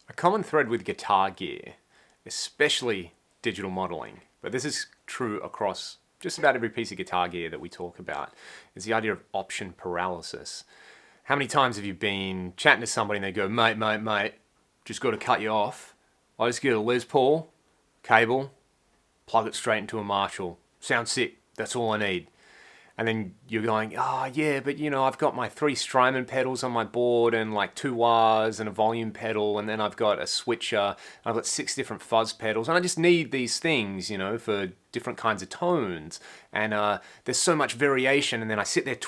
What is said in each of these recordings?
A common thread with guitar gear, especially digital modeling, but this is true across just about every piece of guitar gear that we talk about, is the idea of option paralysis. How many times have you been chatting to somebody and they go, mate, just got to cut you off. I just get a Les Paul, cable, plug it straight into a Marshall. Sounds sick, that's all I need. And then you're going, oh yeah, but I've got my 3 Strymon pedals on my board and like 2 wahs and a volume pedal, and then I've got a switcher, I've got 6 different fuzz pedals, and I just need these things, for different kinds of tones. And there's so much variation, and then I sit there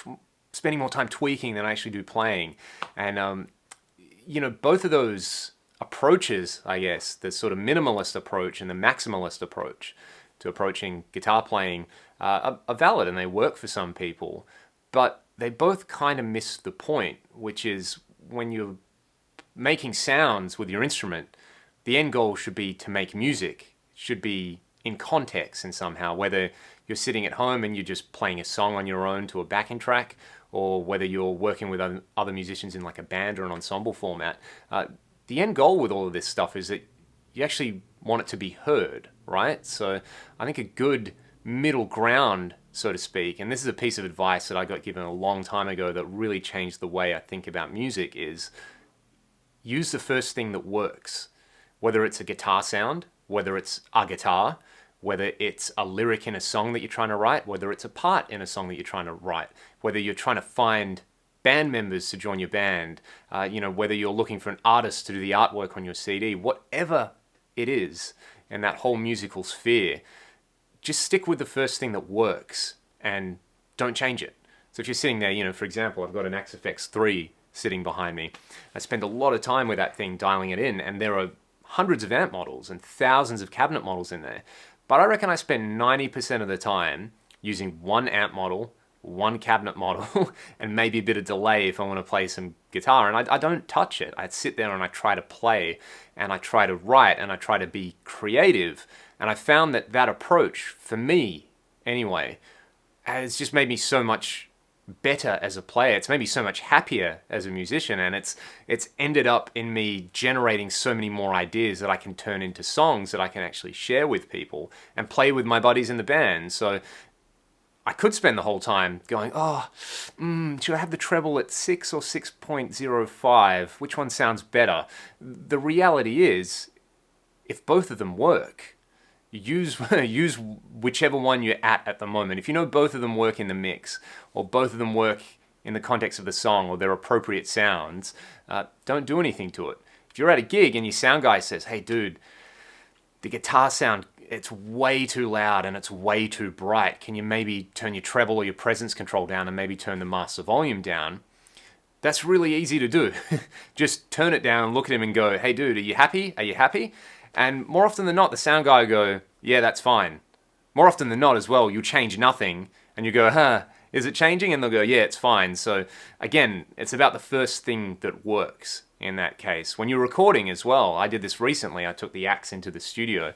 spending more time tweaking than I actually do playing. And, both of those approaches, I guess, the sort of minimalist approach and the maximalist approach to approaching guitar playing are valid, and they work for some people, but they both kind of miss the point, which is when you're making sounds with your instrument, the end goal should be to make music. It should be in context and somehow, whether you're sitting at home and you're just playing a song on your own to a backing track, or whether you're working with other musicians in like a band or an ensemble format. The end goal with all of this stuff is that you actually want it to be heard, right? So I think a good middle ground, so to speak, and this is a piece of advice that I got given a long time ago that really changed the way I think about music, is use the first thing that works. Whether it's a guitar sound, whether it's a guitar, whether it's a lyric in a song that you're trying to write, whether it's a part in a song that you're trying to write, whether you're trying to find band members to join your band, whether you're looking for an artist to do the artwork on your CD, whatever it is in that whole musical sphere, just stick with the first thing that works and don't change it. So if you're sitting there, for example, I've got an Axe FX 3 sitting behind me. I spend a lot of time with that thing dialing it in, and there are hundreds of amp models and thousands of cabinet models in there. But I reckon I spend 90% of the time using one amp model, one cabinet model, and maybe a bit of delay if I want to play some guitar. And I don't touch it. I sit there and I try to play, and I try to write, and I try to be creative. And I found that approach, for me anyway, has just made me so much better as a player. It's made me so much happier as a musician, and it's ended up in me generating so many more ideas that I can turn into songs that I can actually share with people and play with my buddies in the band. So I could spend the whole time going, should I have the treble at 6 or 6.05? Which one sounds better? The reality is, if both of them work, use whichever one you're at the moment. If you know both of them work in the mix, or both of them work in the context of the song, or they're appropriate sounds, don't do anything to it. If you're at a gig and your sound guy says, hey dude, the guitar sound, it's way too loud and it's way too bright, can you maybe turn your treble or your presence control down and maybe turn the master volume down? That's really easy to do. Just turn it down, look at him and go, hey dude, are you happy? Are you happy? And more often than not, the sound guy will go, yeah, that's fine. More often than not as well, you'll change nothing and you go, is it changing? And they'll go, yeah, it's fine. So again, it's about the first thing that works in that case. When you're recording as well, I did this recently. I took the Axe into the studio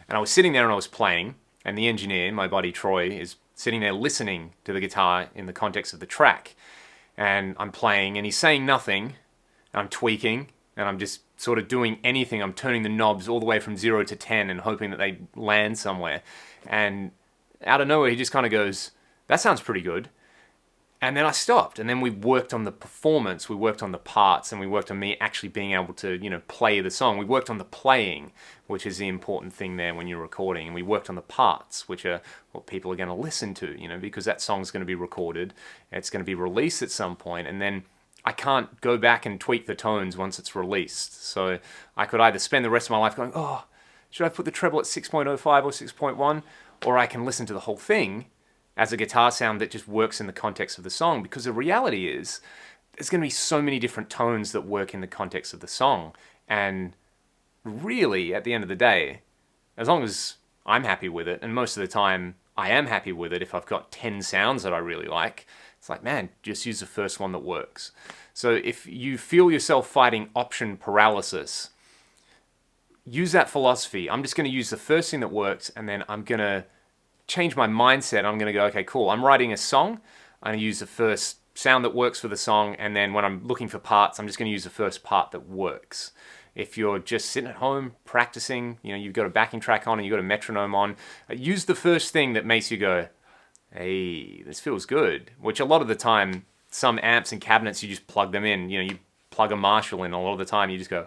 and I was sitting there and I was playing, and the engineer, my buddy Troy, is sitting there listening to the guitar in the context of the track. And I'm playing and he's saying nothing, and I'm tweaking, and I'm just sort of doing anything. I'm turning the knobs all the way from 0 to 10 and hoping that they land somewhere. And out of nowhere, he just kind of goes, that sounds pretty good. And then I stopped, and then we worked on the performance, we worked on the parts, and we worked on me actually being able to, play the song. We worked on the playing, which is the important thing there when you're recording, and we worked on the parts, which are what people are going to listen to, because that song's going to be recorded, it's going to be released at some point, and then I can't go back and tweak the tones once it's released. So I could either spend the rest of my life going, should I put the treble at 6.05 or 6.1? Or I can listen to the whole thing as a guitar sound that just works in the context of the song. Because the reality is, there's going to be so many different tones that work in the context of the song. And really, at the end of the day, as long as I'm happy with it, and most of the time I am happy with it if I've got 10 sounds that I really like, it's like, man, just use the first one that works. So if you feel yourself fighting option paralysis, use that philosophy. I'm just going to use the first thing that works, and then I'm going to change my mindset. I'm going to go, okay, cool. I'm writing a song. I'm going to use the first sound that works for the song, and then when I'm looking for parts, I'm just going to use the first part that works. If you're just sitting at home practicing, you know, you've got a backing track on and you've got a metronome on, use the first thing that makes you go, hey, this feels good. Which a lot of the time, some amps and cabinets, you just plug them in. You know, you plug a Marshall in, a lot of the time you just go,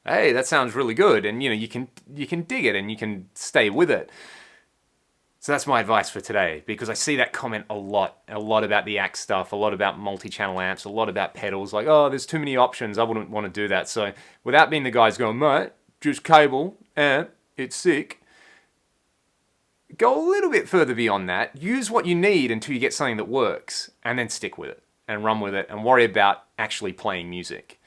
hey, that sounds really good. And you know, you can dig it and you can stay with it. So that's my advice for today, because I see that comment a lot about the AX stuff, a lot about multi-channel amps, a lot about pedals, like, oh, there's too many options, I wouldn't want to do that. So without being the guys going, mate, just cable, amp, it's sick, go a little bit further beyond that, use what you need until you get something that works, and then stick with it, and run with it, and worry about actually playing music.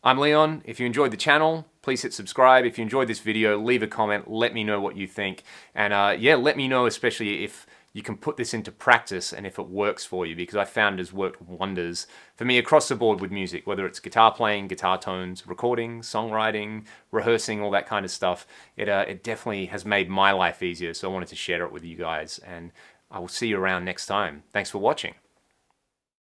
I'm Leon. If you enjoyed the channel, please hit subscribe. If you enjoyed this video, leave a comment. Let me know what you think. And yeah, let me know especially if you can put this into practice and if it works for you, because I found it has worked wonders for me across the board with music, whether it's guitar playing, guitar tones, recording, songwriting, rehearsing, all that kind of stuff. It definitely has made my life easier, so I wanted to share it with you guys. And I will see you around next time. Thanks for watching.